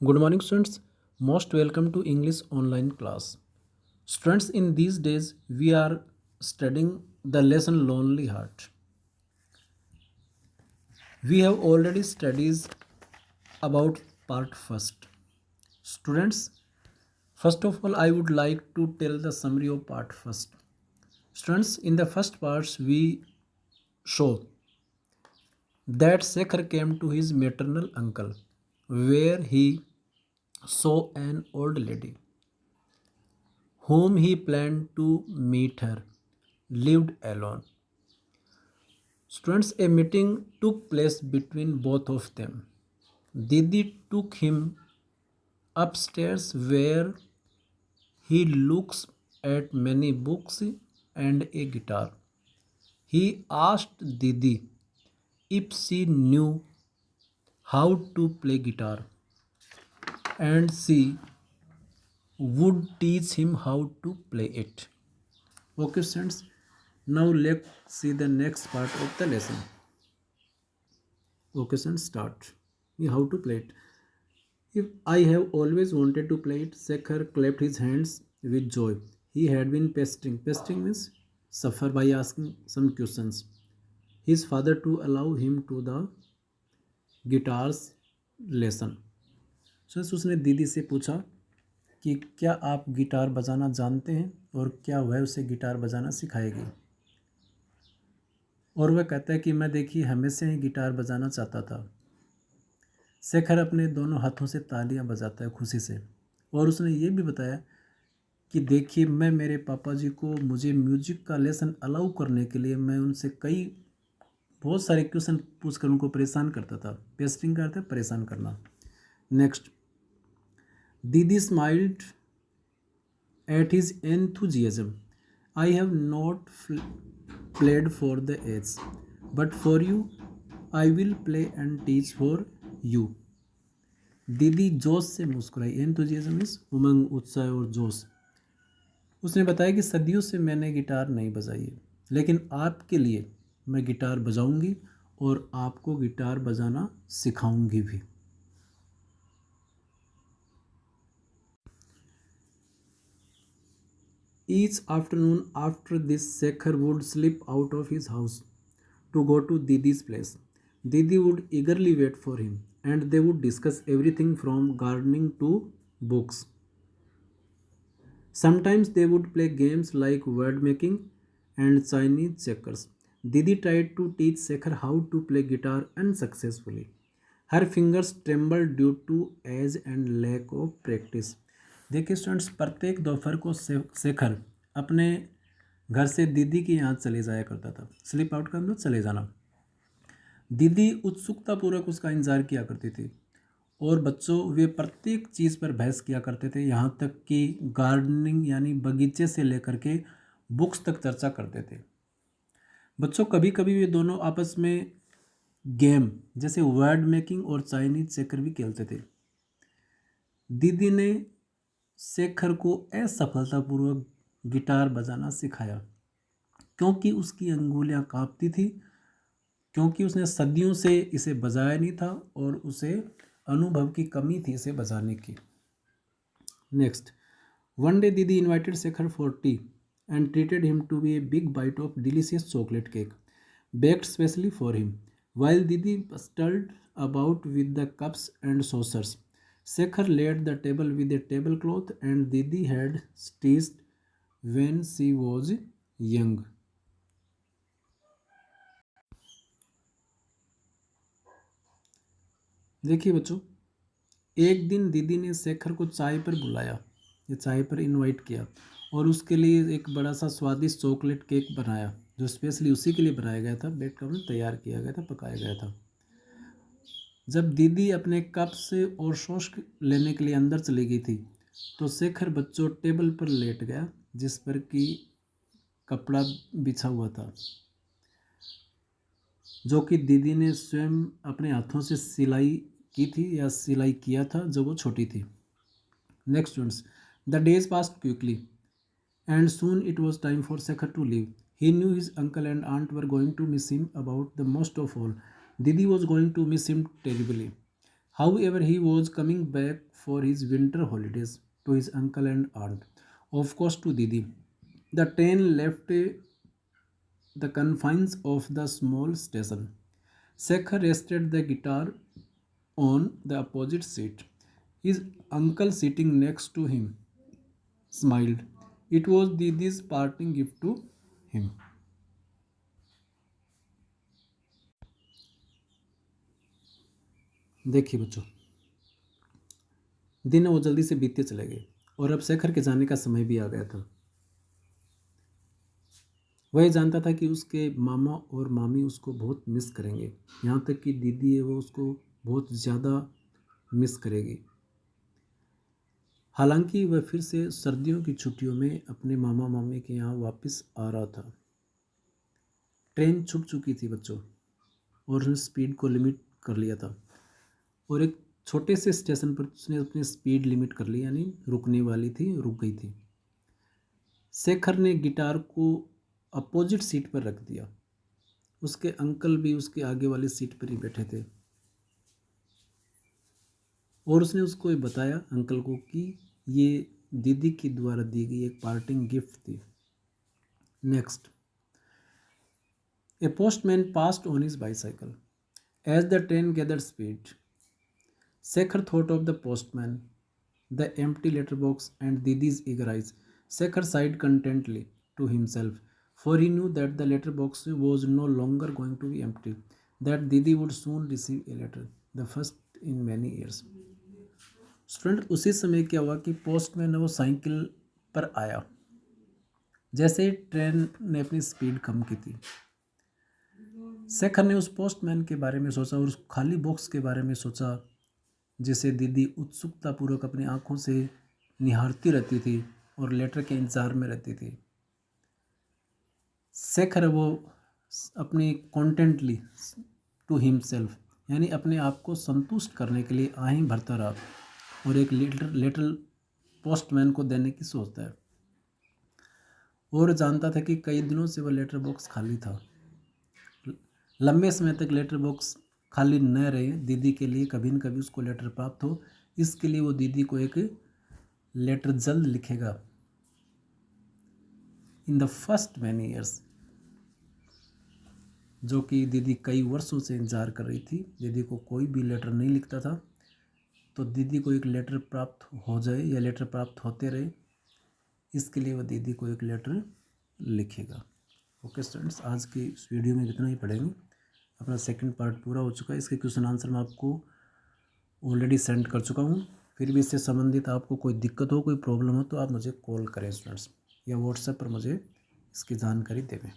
Good morning, students. Most welcome to English online class. Students, in these days, we are studying the lesson Lonely Heart. We have already studied about part first. Students, first of all, I would like to tell the summary of part first. Students, in the first parts, we show that Shekhar came to his maternal uncle, where he saw an old lady whom he planned to meet her, lived alone. Students, a meeting took place between both of them. Didi took him upstairs where he looks at many books and a guitar. He asked Didi if she knew how to play guitar and she would teach him how to play it. Okay, students. Now let's see the next part of the lesson. Okay, students, start. How to play it. If I have always wanted to play it, Shekhar clapped his hands with joy. He had been pestering. Pestering means suffer by asking some questions. His father to allow him to the guitar's lesson. So उसने दीदी से पूछा कि क्या आप guitar बजाना जानते हैं और क्या वह उसे गिटार बजाना सिखाएगी। और वह कहता है कि मैं देखिए हमेशा ही गिटार बजाना चाहता था। शेखर अपने दोनों हाथों से तालियां बजाता है खुशी से और उसने ये भी बताया कि देखिए मैं मेरे पापा जी को मुझे म्यूजिक का लेसन अलाउ करने के लिए मैं उनसे बहुत सारे क्वेश्चन पूछकर उनको परेशान करता था। पेस्टिंग का अर्थ है परेशान करना। नेक्स्ट, दीदी smiled at his enthusiasm. I have not played for the age but for you I will play and teach for you. दीदी जोश से मुस्कुराई। एंथुजियाज्म मीन्स उमंग, उत्साह और जोश। उसने बताया कि सदियों से मैंने गिटार नहीं बजाई है लेकिन आपके लिए मैं गिटार बजाऊंगी और आपको गिटार बजाना सिखाऊंगी भी। Each afternoon after this, Shekhar would slip out of his house to go to Didi's place. Didi would eagerly wait for him and they would discuss everything from gardening to books. Sometimes they would play games like word making and Chinese checkers. Didi tried to teach Shekhar how to play guitar unsuccessfully. Her fingers trembled due to age and lack of practice. देखिए students, प्रत्येक दोपहर को शेखर अपने घर से दीदी के यहाँ चले जाया करता था। स्लिप आउट का मतलब चले जाना। दीदी उत्सुकतापूर्वक उसका इंतजार किया करती थी और बच्चों वे प्रत्येक चीज़ पर बहस किया करते थे, यहाँ तक कि गार्डनिंग यानी बगीचे से लेकर के बुक्स तक चर्चा करते थे। बच्चों कभी कभी वे दोनों आपस में गेम जैसे वर्ड मेकिंग और चाइनीज चेकर भी खेलते थे। दीदी ने शेखर को असफलतापूर्वक गिटार बजाना सिखाया क्योंकि उसकी अंगुलियां कांपती थी, क्योंकि उसने सदियों से इसे बजाया नहीं था और उसे अनुभव की कमी थी इसे बजाने की। नेक्स्ट, वन डे दीदी invited Shekhar for tea and treated him to be a big bite of delicious chocolate cake baked specially for him. While Didi bustled about with the cups and saucers, Shekhar laid the table with a tablecloth and Didi had stitched when she was young. देखिए बच्चों, एक दिन दीदी ने शेखर को चाय पर बुलाया, या चाय पर इनवाइट किया और उसके लिए एक बड़ा सा स्वादिष्ट चॉकलेट केक बनाया जो स्पेशली उसी के लिए बनाया गया था, बेक कर तैयार किया गया था, पकाया गया था। जब दीदी अपने कप से और सॉस लेने के लिए अंदर चली गई थी तो शेखर बच्चों टेबल पर लेट गया जिस पर कि कपड़ा बिछा हुआ था जो कि दीदी ने स्वयं अपने हाथों से सिलाई की थी या सिलाई किया था जब वो छोटी थी। Next students, the days passed quickly and soon it was time for Shekhar to leave. He knew his uncle and aunt were going to miss him about the most of all. Didi was going to miss him terribly. However, he was coming back for his winter holidays to his uncle and aunt, of course to Didi. The train left the confines of the small station. Shekhar rested the guitar on the opposite seat. His uncle sitting next to him smiled. It was Didi's parting gift to him. देखिए बच्चों, दिन वो जल्दी से बीतते चले गए और अब शेखर के जाने का समय भी आ गया था। वह जानता था कि उसके मामा और मामी उसको बहुत मिस करेंगे, यहाँ तक कि दीदी है वो उसको बहुत ज़्यादा मिस करेगी। हालांकि वह फिर से सर्दियों की छुट्टियों में अपने मामा मामी के यहाँ वापस आ रहा था। ट्रेन छूट चुकी थी बच्चों और उसने स्पीड को लिमिट कर लिया था और एक छोटे से स्टेशन पर उसने अपनी स्पीड लिमिट कर ली, यानी रुकने वाली थी, रुक गई थी। शेखर ने गिटार को अपोजिट सीट पर रख दिया। उसके अंकल भी उसके आगे वाली सीट पर ही बैठे थे और उसने उसको ये बताया अंकल को कि ये दीदी के द्वारा दी गई एक पार्टिंग गिफ्ट थी। Next, a postman passed on his bicycle as the train gathered speed. Shekhar thought of the postman, the empty letter box and दीदीज eager eyes. Shekhar sighed contentedly to himself, for he knew that the letter box was no longer going to be empty, that Didi would soon receive a letter, the first in many years. Student, उसी समय क्या हुआ कि postman वो cycle पर आया जैसे train ने अपनी स्पीड कम की थी। शेखर ने उस पोस्टमैन के बारे में सोचा और उस खाली बॉक्स के बारे में सोचा जिसे दीदी उत्सुकतापूर्वक अपनी आंखों से निहारती रहती थी और लेटर के इंतज़ार में रहती थी। शेखर वो अपनी कॉन्टेंटली टू हिमसेल्फ, यानी अपने आप को संतुष्ट करने के लिए आहें भरता रहा और एक लेटर पोस्टमैन को देने की सोचता है और जानता था कि कई दिनों से वह लेटर बॉक्स खाली था। लंबे समय तक लेटर बॉक्स खाली न रहे, दीदी के लिए कभी न कभी उसको लेटर प्राप्त हो, इसके लिए वो दीदी को एक लेटर जल्द लिखेगा। In the first many years, जो कि दीदी कई वर्षों से इंतज़ार कर रही थी। दीदी को कोई भी लेटर नहीं लिखता था, तो दीदी को एक लेटर प्राप्त हो जाए या लेटर प्राप्त होते रहे, इसके लिए वह दीदी को एक लेटर लिखेगा। ओके स्टूडेंट्स, आज की इस वीडियो में इतना ही पढ़ेंगे। अपना सेकंड पार्ट पूरा हो चुका है। इसके क्वेश्चन आंसर मैं आपको ऑलरेडी सेंड कर चुका हूँ। फिर भी इससे संबंधित आपको कोई दिक्कत हो, कोई प्रॉब्लम हो तो आप मुझे कॉल करें स्टूडेंट्स, या व्हाट्सएप पर मुझे इसकी जानकारी देवें।